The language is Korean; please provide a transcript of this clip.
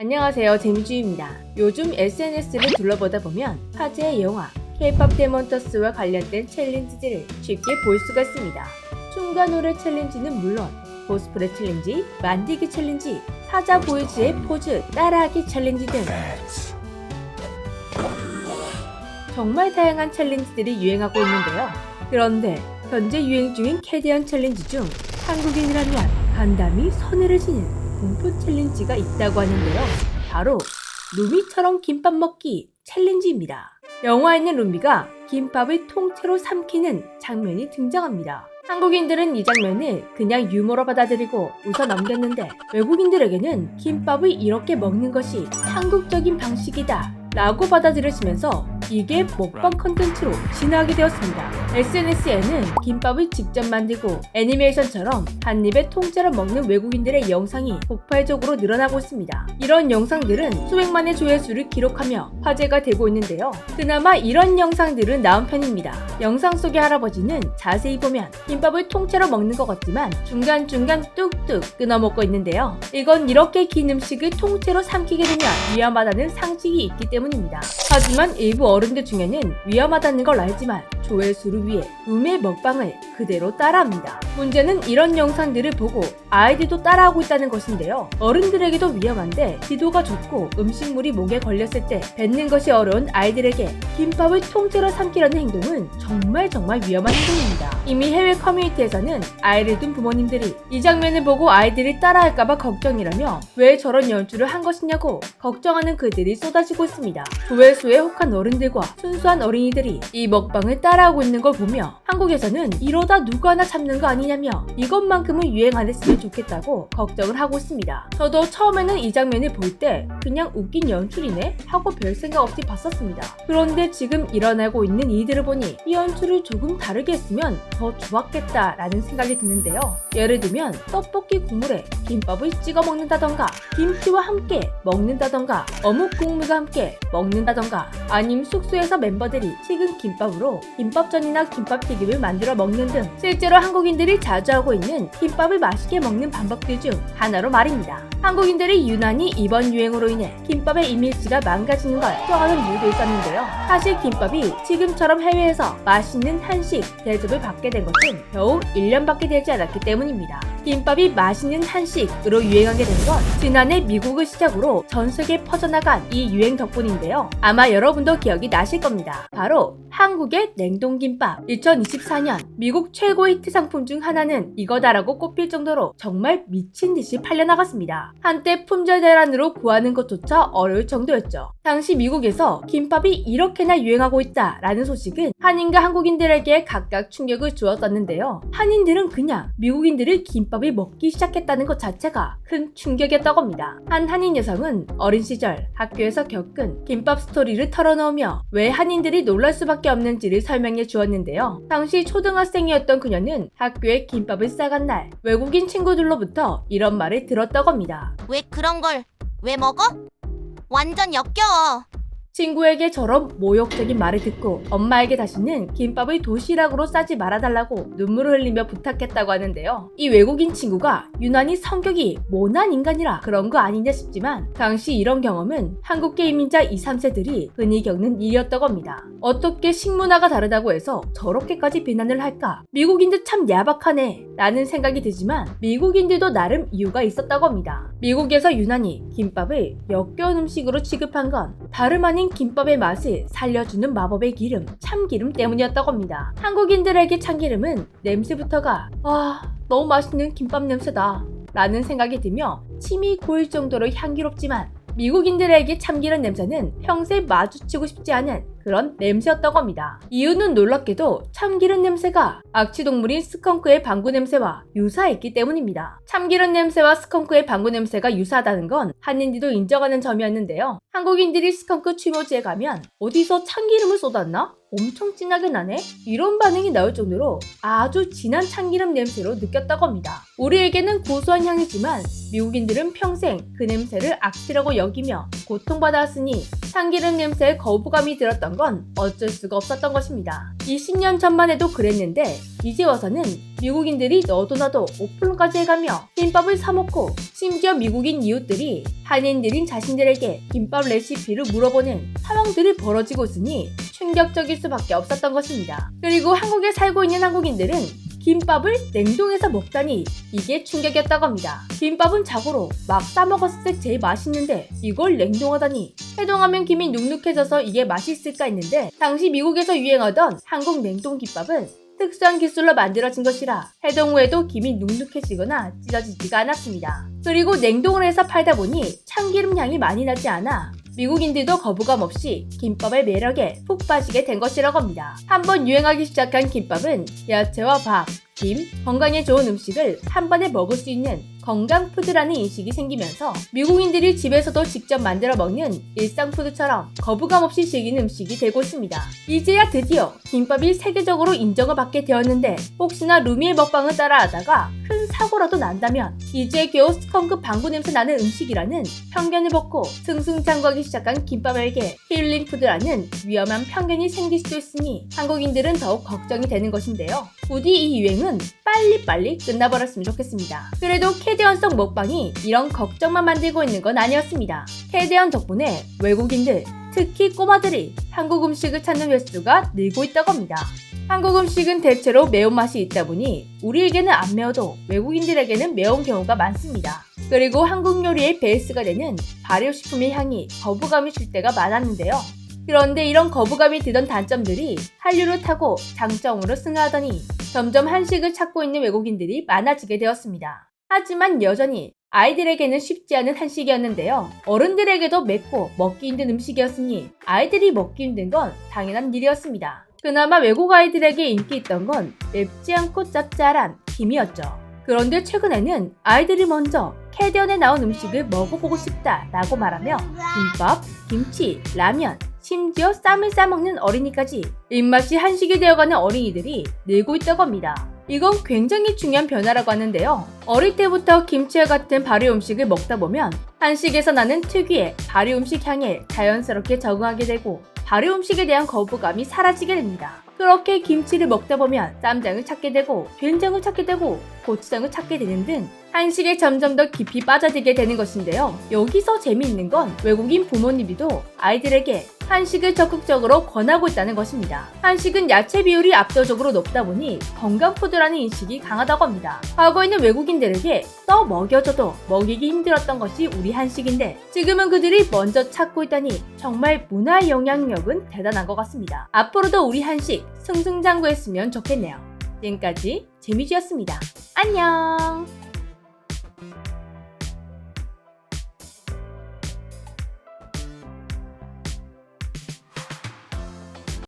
안녕하세요, 재미주입니다. 요즘 SNS를 둘러보다 보면 화제의 영화 K-pop 데몬터스와 관련된 챌린지들을 쉽게 볼 수가 있습니다. 춤과 노래 챌린지는 물론 코스프레 챌린지, 만들기 챌린지, 타자 보이즈의 포즈 따라하기 챌린지 등 정말 다양한 챌린지들이 유행하고 있는데요. 그런데 현재 유행 중인 캐디언 챌린지 중 한국인이라면 간담이 선회를 지는 공포 챌린지가 있다고 하는데요. 바로 루미처럼 김밥 먹기 챌린지입니다. 영화에 있는 루미가 김밥을 통째로 삼키는 장면이 등장합니다. 한국인들은 이 장면을 그냥 유머로 받아들이고 웃어 넘겼는데 외국인들에게는 김밥을 이렇게 먹는 것이 한국적인 방식이다 라고 받아들여지면서 이게 먹방 컨텐츠로 진화하게 되었습니다. SNS에는 김밥을 직접 만들고 애니메이션처럼 한 입에 통째로 먹는 외국인들의 영상이 폭발적으로 늘어나고 있습니다. 이런 영상들은 수백만의 조회수를 기록하며 화제가 되고 있는데요. 그나마 이런 영상들은 나은 편입니다. 영상 속의 할아버지는 자세히 보면 김밥을 통째로 먹는 것 같지만 중간중간 뚝뚝 끊어 먹고 있는데요. 이건 이렇게 긴 음식을 통째로 삼키게 되면 위험하다는 상식이 있기 때문입니다. 하지만 일부 어른들 중에는 위험하다는 걸 알지만 조회수를 위해 루미의 먹방을 그대로 따라합니다. 문제는 이런 영상들을 보고 아이들도 따라하고 있다는 것인데요. 어른들에게도 위험한데 기도가 좁고 음식물이 목에 걸렸을 때 뱉는 것이 어려운 아이들에게 김밥을 통째로 삼키려는 행동은 정말 위험한 행동입니다. 이미 해외 커뮤니티에서는 아이를 둔 부모님들이 이 장면을 보고 아이들이 따라할까봐 걱정이라며 왜 저런 연출을 한 것이냐고 걱정하는 글들이 쏟아지고 있습니다. 조회수에 혹한 어른들과 순수한 어린이들이 이 먹방을 따라하고 있는 걸 보며 한국에서는 이러다 누구 하나 참는 거 아니냐며 이것만큼은 유행 안 했으면 좋겠다고 걱정을 하고 있습니다. 저도 처음에는 이 장면을 볼 때 그냥 웃긴 연출이네 하고 별 생각 없이 봤었습니다. 그런데 지금 일어나고 있는 일들을 보니 이 연출을 조금 다르게 했으면 더 좋았겠다 라는 생각이 드는데요. 예를 들면 떡볶이 국물에 김밥을 찍어 먹는다던가 김치와 함께 먹는다던가 어묵 국물과 함께 먹는다던가 아님 숙소에서 멤버들이 식은 김밥으로 김밥전이나 김밥튀김을 만들어 먹는 등 실제로 한국인들이 자주 하고 있는 김밥을 맛있게 먹는 방법들 중 하나로 말입니다. 한국인들이 유난히 이번 유행으로 인해 김밥의 이미지가 망가지는 걸 걱정하는 이유도 있었는데요. 사실 김밥이 지금처럼 해외에서 맛있는 한식 대접을 받게 된 것은 겨우 1년밖에 되지 않았기 때문입니다. 김밥이 맛있는 한식으로 유행하게 된 건 지난해 미국을 시작으로 전 세계에 퍼져나간 이 유행 덕분인데요. 아마 여러분도 기억이 나실 겁니다. 바로 한국의 냉동김밥. 2024년 미국 최고 히트 상품 중 하나는 이거다라고 꼽힐 정도로 정말 미친 듯이 팔려나갔습니다. 한때 품절 대란으로 구하는 것조차 어려울 정도였죠. 당시 미국에서 김밥이 이렇게나 유행하고 있다라는 소식은 한인과 한국인들에게 각각 충격을 주었었는데요. 한인들은 그냥 미국인들이 김밥을 먹기 시작했다는 것 자체가 큰 충격이었다고 합니다. 한 한인 여성은 어린 시절 학교에서 겪은 김밥 스토리를 털어놓으며 왜 한인들이 놀랄 수밖에 없는지를 설명해 주었는데요. 당시 초등학생이었던 그녀는 학교에 김밥을 싸간 날 외국인 친구들로부터 이런 말을 들었다고 합니다. 왜 그런 걸 왜 먹어? 완전 역겨워. 친구에게 저런 모욕적인 말을 듣고 엄마에게 다시는 김밥을 도시락으로 싸지 말아달라고 눈물을 흘리며 부탁했다고 하는데요. 이 외국인 친구가 유난히 성격이 모난 인간이라 그런 거 아니냐 싶지만 당시 이런 경험은 한국계 이민자 2, 3세들이 흔히 겪는 일이었다고 합니다. 어떻게 식문화가 다르다고 해서 저렇게까지 비난을 할까? 미국인들 참 야박하네 라는 생각이 들지만 미국인들도 나름 이유가 있었다고 합니다. 미국에서 유난히 김밥을 역겨운 음식으로 취급한 건 다름 아닌 김밥의 맛을 살려주는 마법의 기름, 참기름 때문이었다고 합니다. 한국인들에게 참기름은 냄새부터가 너무 맛있는 김밥 냄새다 라는 생각이 들며 침이 고일 정도로 향기롭지만 미국인들에게 참기름 냄새는 평생 마주치고 싶지 않은 그런 냄새였다고 합니다. 이유는 놀랍게도 참기름 냄새가 악취동물인 스컹크의 방구 냄새와 유사했기 때문입니다. 참기름 냄새와 스컹크의 방구 냄새가 유사하다는 건 한인들도 인정하는 점이었는데요. 한국인들이 스컹크 추모지에 가면 어디서 참기름을 쏟았나? 엄청 진하게 나네? 이런 반응이 나올 정도로 아주 진한 참기름 냄새로 느꼈다고 합니다. 우리에게는 고소한 향이지만 미국인들은 평생 그 냄새를 악취라고 여기며 고통받아왔으니 참기름 냄새에 거부감이 들었던 건 어쩔 수가 없었던 것입니다. 20년 전만 해도 그랬는데 이제 와서는 미국인들이 너도 나도 오픈까지 해가며 김밥을 사먹고 심지어 미국인 이웃들이 한인들인 자신들에게 김밥 레시피를 물어보는 상황들이 벌어지고 있으니 충격적일 수밖에 없었던 것입니다. 그리고 한국에 살고 있는 한국인들은 김밥을 냉동해서 먹다니 이게 충격이었다고 합니다. 김밥은 자고로 막 싸먹었을 때 제일 맛있는데 이걸 냉동하다니, 해동하면 김이 눅눅해져서 이게 맛있을까 했는데 당시 미국에서 유행하던 한국 냉동김밥은 특수한 기술로 만들어진 것이라 해동 후에도 김이 눅눅해지거나 찢어지지가 않았습니다. 그리고 냉동을 해서 팔다 보니 참기름 향이 많이 나지 않아 미국인들도 거부감 없이 김밥의 매력에 푹 빠지게 된 것이라고 합니다. 한번 유행하기 시작한 김밥은 야채와 밥, 김, 건강에 좋은 음식을 한 번에 먹을 수 있는 건강푸드라는 인식이 생기면서 미국인들이 집에서도 직접 만들어 먹는 일상푸드처럼 거부감 없이 즐기는 음식이 되고 있습니다. 이제야 드디어 김밥이 세계적으로 인정을 받게 되었는데 혹시나 루미의 먹방을 따라하다가 큰 사고라도 난다면 이제 겨우 스컹크 방구 냄새 나는 음식이라는 편견을 벗고 승승장구하기 시작한 김밥에게 힐링푸드라는 위험한 편견이 생길 수도 있으니 한국인들은 더욱 걱정이 되는 것인데요. 부디 이 유행은 빨리빨리 끝나버렸으면 좋겠습니다. 그래도 캐대언성 먹방이 이런 걱정만 만들고 있는 건 아니었습니다. 캐대언 덕분에 외국인들, 특히 꼬마들이 한국 음식을 찾는 횟수가 늘고 있다고 합니다. 한국 음식은 대체로 매운맛이 있다 보니 우리에게는 안 매워도 외국인들에게는 매운 경우가 많습니다. 그리고 한국 요리의 베이스가 되는 발효식품의 향이 거부감이 줄 때가 많았는데요. 그런데 이런 거부감이 드던 단점들이 한류를 타고 장점으로 승하하더니 점점 한식을 찾고 있는 외국인들이 많아지게 되었습니다. 하지만 여전히 아이들에게는 쉽지 않은 한식이었는데요. 어른들에게도 맵고 먹기 힘든 음식이었으니 아이들이 먹기 힘든 건 당연한 일이었습니다. 그나마 외국 아이들에게 인기 있던 건 맵지 않고 짭짤한 김이었죠. 그런데 최근에는 아이들이 먼저 캐대언에 나온 음식을 먹어보고 싶다라고 말하며 김밥, 김치, 라면, 심지어 쌈을 싸먹는 어린이까지 입맛이 한식이 되어가는 어린이들이 늘고 있다고 합니다. 이건 굉장히 중요한 변화라고 하는데요. 어릴 때부터 김치와 같은 발효 음식을 먹다 보면 한식에서 나는 특유의 발효 음식 향에 자연스럽게 적응하게 되고 발효 음식에 대한 거부감이 사라지게 됩니다. 그렇게 김치를 먹다 보면 쌈장을 찾게 되고 된장을 찾게 되고 고추장을 찾게 되는 등 한식에 점점 더 깊이 빠져들게 되는 것인데요. 여기서 재미있는 건 외국인 부모님들도 아이들에게 한식을 적극적으로 권하고 있다는 것입니다. 한식은 야채 비율이 압도적으로 높다 보니 건강푸드라는 인식이 강하다고 합니다. 과거에는 외국인들에게 써 먹여줘도 먹이기 힘들었던 것이 우리 한식인데 지금은 그들이 먼저 찾고 있다니 정말 문화의 영향력은 대단한 것 같습니다. 앞으로도 우리 한식 승승장구했으면 좋겠네요. 지금까지 재미지였습니다. 안녕!